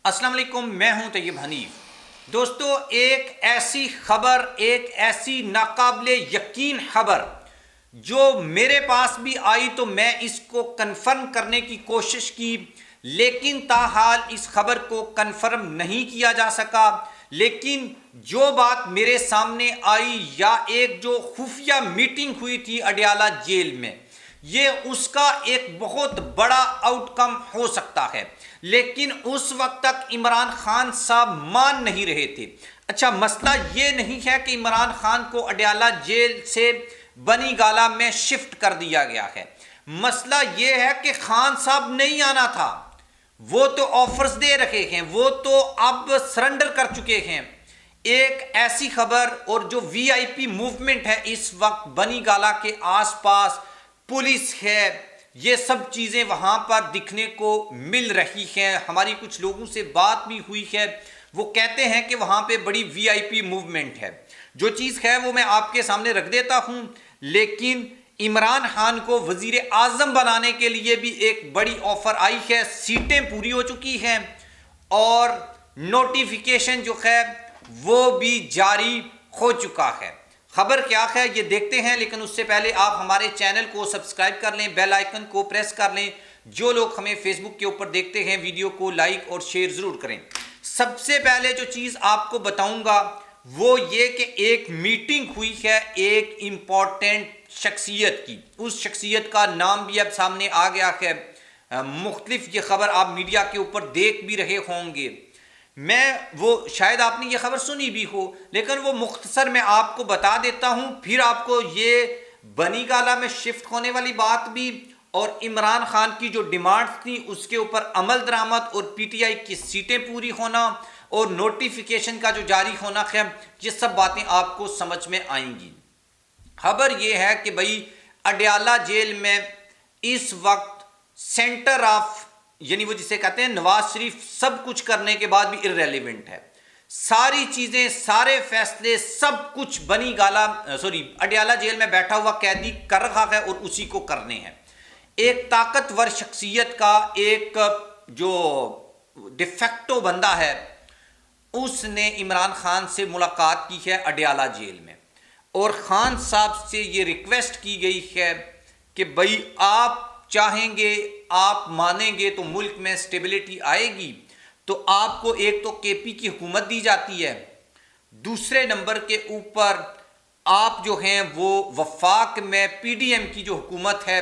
السلام علیکم، میں ہوں طیب حنیف۔ دوستو، ایک ایسی خبر، ایک ایسی ناقابل یقین خبر جو میرے پاس بھی آئی تو میں اس کو کنفرم کرنے کی کوشش کی، لیکن تاحال اس خبر کو کنفرم نہیں کیا جا سکا۔ لیکن جو بات میرے سامنے آئی، یا ایک جو خفیہ میٹنگ ہوئی تھی اڈیالہ جیل میں، یہ اس کا ایک بہت بڑا آؤٹ کم ہو سکتا ہے، لیکن اس وقت تک عمران خان صاحب مان نہیں رہے تھے۔ اچھا، مسئلہ یہ نہیں ہے کہ عمران خان کو اڈیالہ جیل سے بنی گالہ میں شفٹ کر دیا گیا ہے۔ مسئلہ یہ ہے کہ خان صاحب نہیں آنا تھا، وہ تو آفرز دے رکھے ہیں، وہ تو اب سرنڈر کر چکے ہیں۔ ایک ایسی خبر، اور جو وی آئی پی موومنٹ ہے اس وقت بنی گالہ کے آس پاس، پولیس ہے، یہ سب چیزیں وہاں پر دکھنے کو مل رہی ہیں۔ ہماری کچھ لوگوں سے بات بھی ہوئی ہے، وہ کہتے ہیں کہ وہاں پہ بڑی وی آئی پی موومنٹ ہے۔ جو چیز ہے وہ میں آپ کے سامنے رکھ دیتا ہوں، لیکن عمران خان کو وزیر اعظم بنانے کے لیے بھی ایک بڑی آفر آئی ہے، سیٹیں پوری ہو چکی ہیں اور نوٹیفیکیشن جو ہے وہ بھی جاری ہو چکا ہے۔ خبر کیا ہے یہ دیکھتے ہیں، لیکن اس سے پہلے آپ ہمارے چینل کو سبسکرائب کر لیں، بیل آئیکن کو پریس کر لیں۔ جو لوگ ہمیں فیس بک کے اوپر دیکھتے ہیں، ویڈیو کو لائک اور شیئر ضرور کریں۔ سب سے پہلے جو چیز آپ کو بتاؤں گا وہ یہ کہ ایک میٹنگ ہوئی ہے ایک امپورٹنٹ شخصیت کی۔ اس شخصیت کا نام بھی اب سامنے آ گیا ہے، مختلف یہ خبر آپ میڈیا کے اوپر دیکھ بھی رہے ہوں گے۔ وہ شاید آپ نے یہ خبر سنی بھی ہو، لیکن وہ مختصر میں آپ کو بتا دیتا ہوں، پھر آپ کو یہ بنی گالہ میں شفٹ ہونے والی بات بھی اور عمران خان کی جو ڈیمانڈز تھی اس کے اوپر عمل درآمد، اور پی ٹی آئی کی سیٹیں پوری ہونا اور نوٹیفیکیشن کا جو جاری ہونا ہے، یہ سب باتیں آپ کو سمجھ میں آئیں گی۔ خبر یہ ہے کہ بھائی اڈیالہ جیل میں اس وقت سینٹر آف، یعنی وہ جسے کہتے ہیں نواز شریف، سب کچھ کرنے کے بعد بھی ارریلیونٹ ہے۔ ساری چیزیں، سارے فیصلے، سب کچھ بنی گالہ اڈیالہ جیل میں بیٹھا ہوا قیدی کر رہا ہے اور اسی کو کرنے ہیں۔ ایک طاقتور شخصیت کا ایک جو ڈیفیکٹو بندہ ہے، اس نے عمران خان سے ملاقات کی ہے اڈیالہ جیل میں، اور خان صاحب سے یہ ریکویسٹ کی گئی ہے کہ بھائی آپ چاہیں گے، آپ مانیں گے تو ملک میں سٹیبلٹی آئے گی، تو آپ کو ایک تو کے پی کی حکومت دی جاتی ہے، دوسرے نمبر کے اوپر آپ جو ہیں وہ وفاق میں پی ڈی ایم کی جو حکومت ہے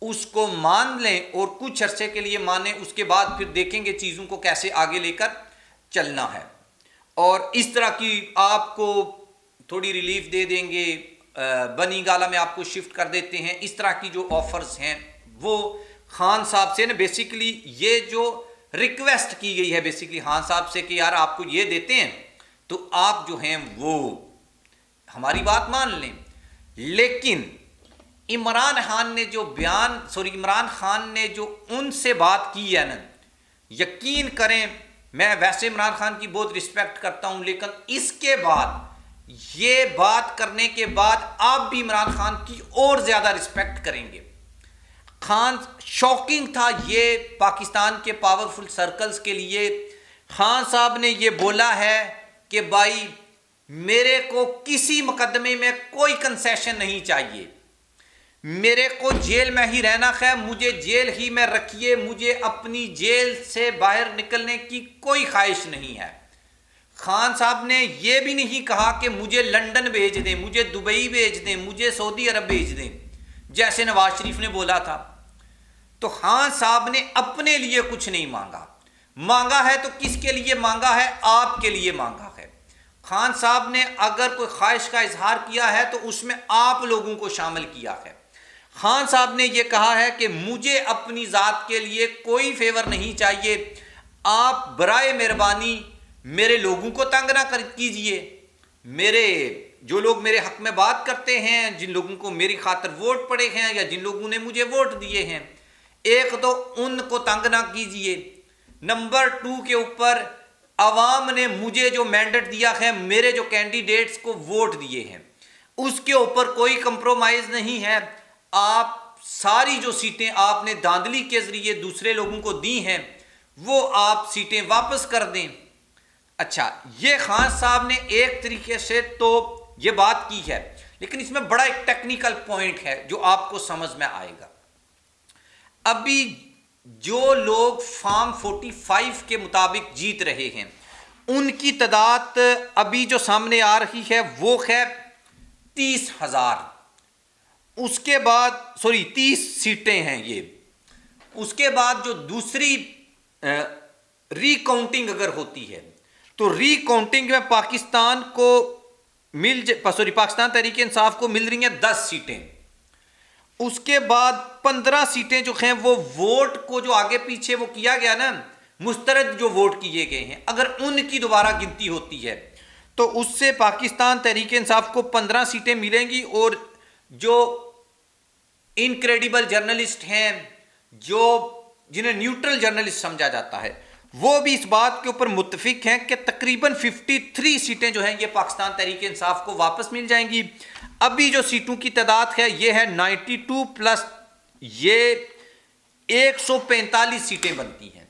اس کو مان لیں، اور کچھ عرصے کے لیے مانیں، اس کے بعد پھر دیکھیں گے چیزوں کو کیسے آگے لے کر چلنا ہے، اور اس طرح کی آپ کو تھوڑی ریلیف دے دیں گے، بنی گالہ میں آپ کو شفٹ کر دیتے ہیں۔ اس طرح کی جو آفرز ہیں وہ خان صاحب سے نا، بیسیکلی یہ جو ریکویسٹ کی گئی ہے بیسیکلی خان صاحب سے کہ یار آپ کو یہ دیتے ہیں تو آپ جو ہیں وہ ہماری بات مان لیں۔ لیکن عمران خان نے جو ان سے بات کی ہے نا، یقین کریں میں ویسے عمران خان کی بہت رسپیکٹ کرتا ہوں، لیکن اس کے بعد یہ بات کرنے کے بعد آپ بھی عمران خان کی اور زیادہ رسپیکٹ کریں گے۔ خان شاکنگ تھا یہ پاکستان کے پاورفل سرکلز کے لیے۔ خان صاحب نے یہ بولا ہے کہ بھائی میرے کو کسی مقدمے میں کوئی کنسیشن نہیں چاہیے، میرے کو جیل میں ہی رہنا ہے، مجھے جیل ہی میں رکھیے، مجھے اپنی جیل سے باہر نکلنے کی کوئی خواہش نہیں ہے۔ خان صاحب نے یہ بھی نہیں کہا کہ مجھے لندن بھیج دیں، مجھے دبئی بھیج دیں، مجھے سعودی عرب بھیج دیں، جیسے نواز شریف نے بولا تھا۔ تو خان صاحب نے اپنے لیے کچھ نہیں مانگا ہے تو کس کے لیے مانگا ہے؟ آپ کے لیے مانگا ہے۔ خان صاحب نے اگر کوئی خواہش کا اظہار کیا ہے تو اس میں آپ لوگوں کو شامل کیا ہے۔ خان صاحب نے یہ کہا ہے کہ مجھے اپنی ذات کے لیے کوئی فیور نہیں چاہیے، آپ برائے مہربانی میرے لوگوں کو تنگ نہ کیجیے، جو لوگ میرے حق میں بات کرتے ہیں، جن لوگوں کو میری خاطر ووٹ پڑے ہیں یا جن لوگوں نے مجھے ووٹ دیے ہیں، ایک تو ان کو تنگ نہ کیجیے، نمبر 2 کے اوپر عوام نے مجھے جو مینڈیٹ دیا ہے، میرے جو کینڈیڈیٹس کو ووٹ دیے ہیں، اس کے اوپر کوئی کمپرومائز نہیں ہے۔ آپ ساری جو سیٹیں آپ نے دھاندلی کے ذریعے دوسرے لوگوں کو دی ہیں وہ آپ سیٹیں واپس کر دیں۔ اچھا، یہ خان صاحب نے ایک طریقے سے تو یہ بات کی ہے، لیکن اس میں بڑا ایک ٹیکنیکل پوائنٹ ہے جو آپ کو سمجھ میں آئے گا۔ ابھی جو لوگ فارم 45 کے مطابق جیت رہے ہیں ان کی تعداد ابھی جو سامنے آ رہی ہے وہ ہے 30,000۔ اس کے بعد 30 سیٹیں ہیں یہ۔ اس کے بعد جو دوسری ری کاؤنٹنگ اگر ہوتی ہے تو ری کاؤنٹنگ میں پاکستان کو پاکستان تحریک انصاف کو مل رہی ہیں 10 سیٹیں۔ اس کے بعد 15 سیٹیں جو ہیں وہ ووٹ کو جو آگے پیچھے وہ کیا گیا نا، مسترد جو ووٹ کیے گئے ہیں، اگر ان کی دوبارہ گنتی ہوتی ہے تو اس سے پاکستان تحریک انصاف کو 15 سیٹیں ملیں گی، اور جو انکریڈیبل جرنلسٹ ہیں، جو جنہیں نیوٹرل جرنلسٹ سمجھا جاتا ہے، وہ بھی اس بات کے اوپر متفق ہیں کہ تقریباً 53 سیٹیں جو ہیں یہ پاکستان تحریک انصاف کو واپس مل جائیں گی۔ ابھی جو سیٹوں کی تعداد ہے یہ ہے 92 پلس یہ 145 سیٹیں بنتی ہیں،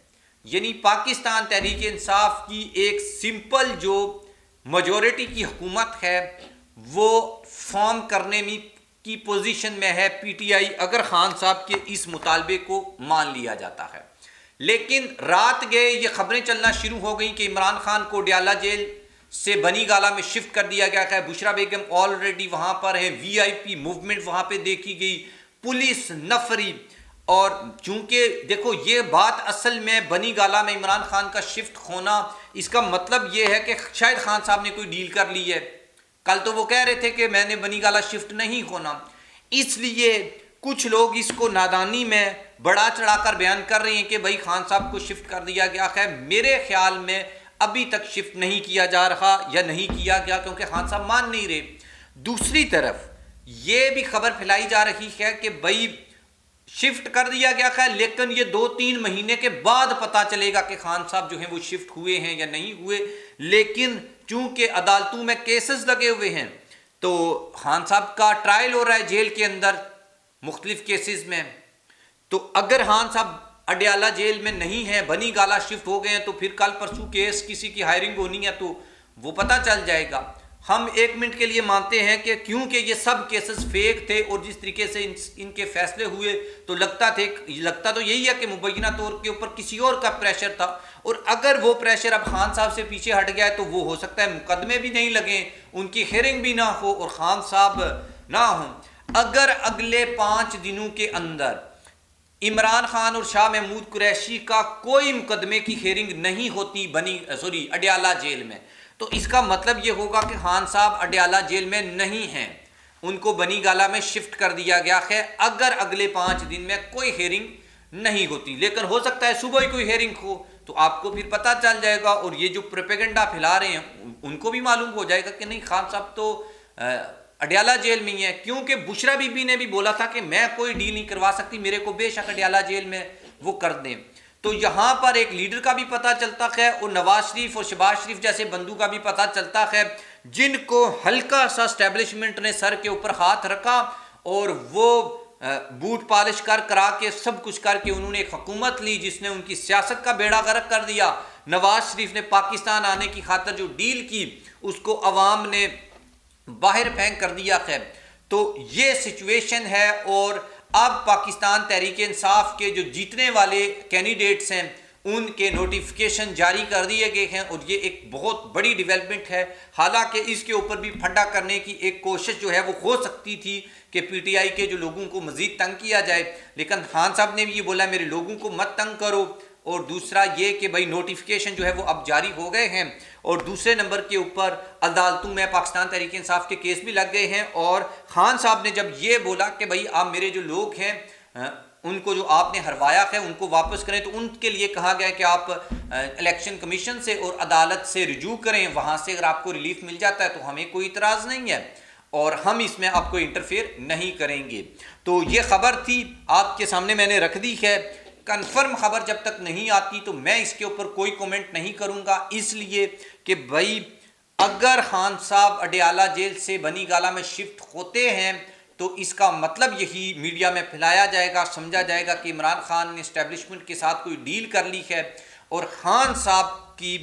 یعنی پاکستان تحریک انصاف کی ایک سمپل جو میجورٹی کی حکومت ہے وہ فارم کرنے میں کی پوزیشن میں ہے پی ٹی آئی، اگر خان صاحب کے اس مطالبے کو مان لیا جاتا ہے۔ لیکن رات گئے یہ خبریں چلنا شروع ہو گئیں کہ عمران خان کو ڈیالہ جیل سے بنی گالہ میں شفٹ کر دیا گیا ہے، بشرا بیگم آلریڈی وہاں پر ہے، وی آئی پی موومنٹ وہاں پہ دیکھی گئی، پولیس نفری۔ اور چونکہ دیکھو یہ بات اصل میں بنی گالہ میں عمران خان کا شفٹ ہونا، اس کا مطلب یہ ہے کہ شاید خان صاحب نے کوئی ڈیل کر لی ہے۔ کل تو وہ کہہ رہے تھے کہ میں نے بنی گالہ شفٹ نہیں ہونا، اس لیے کچھ لوگ اس کو نادانی میں بڑا چڑھا کر بیان کر رہے ہیں کہ بھائی خان صاحب کو شفٹ کر دیا گیا ہے۔ میرے خیال میں ابھی تک شفٹ نہیں کیا جا رہا یا نہیں کیا گیا کیونکہ خان صاحب مان نہیں رہے۔ دوسری طرف یہ بھی خبر پھیلائی جا رہی ہے کہ بھائی شفٹ کر دیا گیا ہے، لیکن یہ 2-3 مہینے کے بعد پتہ چلے گا کہ خان صاحب جو ہیں وہ شفٹ ہوئے ہیں یا نہیں ہوئے۔ لیکن چونکہ عدالتوں میں کیسز لگے ہوئے ہیں تو خان صاحب کا ٹرائل ہو رہا ہے جیل کے اندر مختلف کیسز میں، تو اگر خان صاحب اڈیالہ جیل میں نہیں ہیں، بنی گالہ شفٹ ہو گئے ہیں، تو پھر کل پرسوں کیس کسی کی ہائرنگ ہونی ہے تو وہ پتہ چل جائے گا۔ ہم 1 منٹ کے لیے مانتے ہیں کہ کیونکہ یہ سب کیسز فیک تھے اور جس طریقے سے ان کے فیصلے ہوئے تو لگتا تو یہی ہے کہ مبینہ طور کے اوپر کسی اور کا پریشر تھا، اور اگر وہ پریشر اب خان صاحب سے پیچھے ہٹ گیا ہے تو وہ ہو سکتا ہے مقدمے بھی نہیں لگیں، ان کی ہیئرنگ بھی نہ ہو اور خان صاحب نہ ہوں۔ اگر اگلے 5 دنوں کے اندر عمران خان اور شاہ محمود قریشی کا کوئی مقدمے کی ہیئرنگ نہیں ہوتی اڈیالہ جیل میں، تو اس کا مطلب یہ ہوگا کہ خان صاحب اڈیالہ جیل میں نہیں ہیں، ان کو بنی گالہ میں شفٹ کر دیا گیا ہے اگر اگلے 5 دن میں کوئی ہیئرنگ نہیں ہوتی۔ لیکن ہو سکتا ہے صبح ہی کوئی ہیئرنگ ہو تو آپ کو پھر پتہ چل جائے گا، اور یہ جو پروپیگنڈا پھیلا رہے ہیں ان کو بھی معلوم ہو جائے گا کہ نہیں خان صاحب تو اڈیالہ جیل میں ہی ہے، کیونکہ بشرا بی بی نے بھی بولا تھا کہ میں کوئی ڈیل نہیں کروا سکتی، میرے کو بے شک اڈیالہ جیل میں وہ کر دیں۔ تو یہاں پر ایک لیڈر کا بھی پتہ چلتا ہے اور نواز شریف اور شہباز شریف جیسے بندوں کا بھی پتہ چلتا ہے، جن کو ہلکا سا اسٹیبلشمنٹ نے سر کے اوپر ہاتھ رکھا اور وہ بوٹ پالش کرا کے سب کچھ کر کے انہوں نے ایک حکومت لی جس نے ان کی سیاست کا بیڑا غرق کر دیا۔ نواز شریف نے پاکستان آنے کی خاطر جو ڈیل کی اس کو عوام نے باہر پھینک کر دیا ہے۔ تو یہ سچویشن ہے، اور اب پاکستان تحریک انصاف کے جو جیتنے والے کینڈیڈیٹس ہیں ان کے نوٹیفیکیشن جاری کر دیے گئے ہیں، اور یہ ایک بہت بڑی ڈیولپمنٹ ہے۔ حالانکہ اس کے اوپر بھی پھڈا کرنے کی ایک کوشش جو ہے وہ ہو سکتی تھی کہ پی ٹی آئی کے جو لوگوں کو مزید تنگ کیا جائے، لیکن خان صاحب نے بھی یہ بولا میرے لوگوں کو مت تنگ کرو، اور دوسرا یہ کہ بھائی نوٹیفیکیشن جو ہے وہ اب جاری ہو گئے ہیں، اور دوسرے نمبر کے اوپر عدالتوں میں پاکستان تحریک انصاف کے کیس بھی لگ گئے ہیں۔ اور خان صاحب نے جب یہ بولا کہ بھائی آپ میرے جو لوگ ہیں ان کو جو آپ نے ہروایا ہے ان کو واپس کریں، تو ان کے لیے کہا گیا کہ آپ الیکشن کمیشن سے اور عدالت سے رجوع کریں، وہاں سے اگر آپ کو ریلیف مل جاتا ہے تو ہمیں کوئی اعتراض نہیں ہے اور ہم اس میں آپ کو انٹرفیئر نہیں کریں گے۔ تو یہ خبر تھی آپ کے سامنے میں نے رکھ دی ہے۔ کنفرم خبر جب تک نہیں آتی تو میں اس کے اوپر کوئی کومنٹ نہیں کروں گا، اس لیے کہ بھائی اگر خان صاحب اڈیالہ جیل سے بنی گالہ میں شفٹ ہوتے ہیں تو اس کا مطلب یہی میڈیا میں پھیلایا جائے گا، سمجھا جائے گا کہ عمران خان نے اسٹیبلشمنٹ کے ساتھ کوئی ڈیل کر لی ہے، اور خان صاحب کی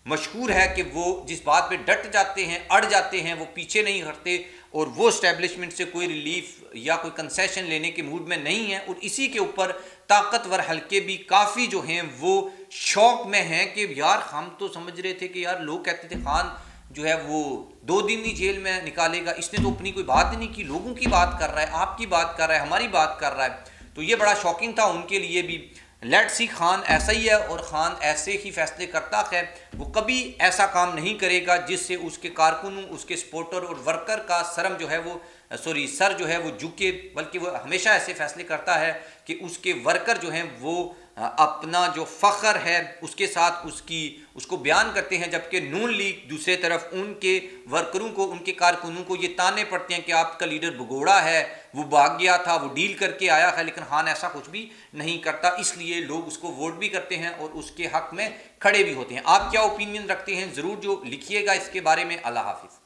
مشہور ہے کہ وہ جس بات پہ ڈٹ جاتے ہیں، اڑ جاتے ہیں، وہ پیچھے نہیں ہٹتے اور وہ اسٹیبلشمنٹ سے کوئی ریلیف یا کوئی کنسیشن لینے کے موڈ میں نہیں ہیں، اور اسی کے اوپر طاقتور حلقے بھی کافی جو ہیں وہ شوق میں ہیں کہ یار ہم تو سمجھ رہے تھے کہ یار لوگ کہتے تھے خان جو ہے وہ 2 دن نہیں جیل میں نکالے گا، اس نے تو اپنی کوئی بات ہی نہیں کی، لوگوں کی بات کر رہا ہے، آپ کی بات کر رہا ہے، ہماری بات کر رہا ہے، تو یہ بڑا شاکنگ تھا ان کے لیے بھی۔ لیٹ سی خان ایسا ہی ہے اور خان ایسے ہی فیصلے کرتا ہے، وہ کبھی ایسا کام نہیں کرے گا جس سے اس کے کارکنوں، اس کے سپورٹر اور ورکر کا سر جو ہے وہ جھکے، بلکہ وہ ہمیشہ ایسے فیصلے کرتا ہے کہ اس کے ورکر جو ہیں وہ اپنا جو فخر ہے اس کے ساتھ اس کو بیان کرتے ہیں، جبکہ نون لیگ دوسرے طرف ان کے ورکروں کو، ان کے کارکنوں کو یہ تانے پڑتے ہیں کہ آپ کا لیڈر بگوڑا ہے، وہ بھاگ گیا تھا، وہ ڈیل کر کے آیا ہے، لیکن خان ایسا کچھ بھی نہیں کرتا، اس لیے لوگ اس کو ووٹ بھی کرتے ہیں اور اس کے حق میں کھڑے بھی ہوتے ہیں۔ آپ کیا اوپینین رکھتے ہیں ضرور جو لکھیے گا اس کے بارے میں۔ اللہ حافظ۔